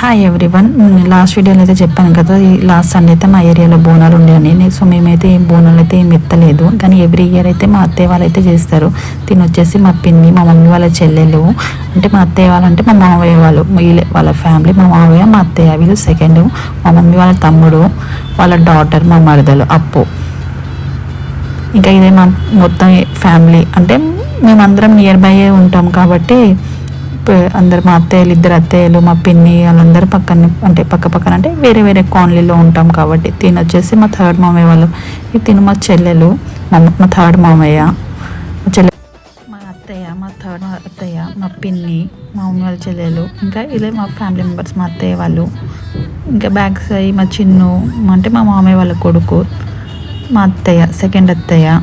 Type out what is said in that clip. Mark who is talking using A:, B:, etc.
A: Hi everyone. Last వీడియోలో అయితే చెప్పాను కదా, ఈ లాస్ట్ సండే అయితే మా ఏరియాలో బోనాలు ఉండేవని. సో మేమైతే ఏం బోనాలు అయితే ఏం ఎత్తలేదు, కానీ ఎవ్రీ ఇయర్ అయితే మా అత్తయ్య వాళ్ళు అయితే చేస్తారు. తిని వచ్చేసి మా పిన్ని, మా మమ్మీ వాళ్ళ చెల్లెలు, అంటే మా అత్తయ్య వాళ్ళు అంటే మా మామయ్య వాళ్ళు, వాళ్ళ ఫ్యామిలీ, మా మామయ్య మా అత్తయ్య వీళ్ళు సెకండ్, మా మమ్మీ వాళ్ళ తమ్ముడు, వాళ్ళ డాటర్, మా మరదలు అప్పు. ఇంకా ఇదే మా మొత్తం ఫ్యామిలీ, అంటే మేమందరం నియర్ బై ఉంటాం కాబట్టి అందరు, మా అత్తయ్యలు, ఇద్దరు అత్తయ్యలు, మా పిన్ని వాళ్ళందరూ పక్కన, అంటే పక్కన అంటే వేరే వేరే కాలనీలో ఉంటాం కాబట్టి. తిని వచ్చేసి మా థర్డ్ మామయ్య వాళ్ళు, ఇది తిను మా చెల్లెలు, మా థర్డ్ మామయ్య, మా చెల్లె, మా అత్తయ్య, మా థర్డ్ అత్తయ్య, మా పిన్ని, మా మమ్మీ వాళ్ళ చెల్లెలు, ఇంకా ఇదే మా ఫ్యామిలీ మెంబర్స్, మా అత్తయ్య వాళ్ళు, ఇంకా బ్యాక్ సైడ్ మా చిన్ను, అంటే మా మామయ్య వాళ్ళ కొడుకు, మా అత్తయ్య సెకండ్ అత్తయ్య,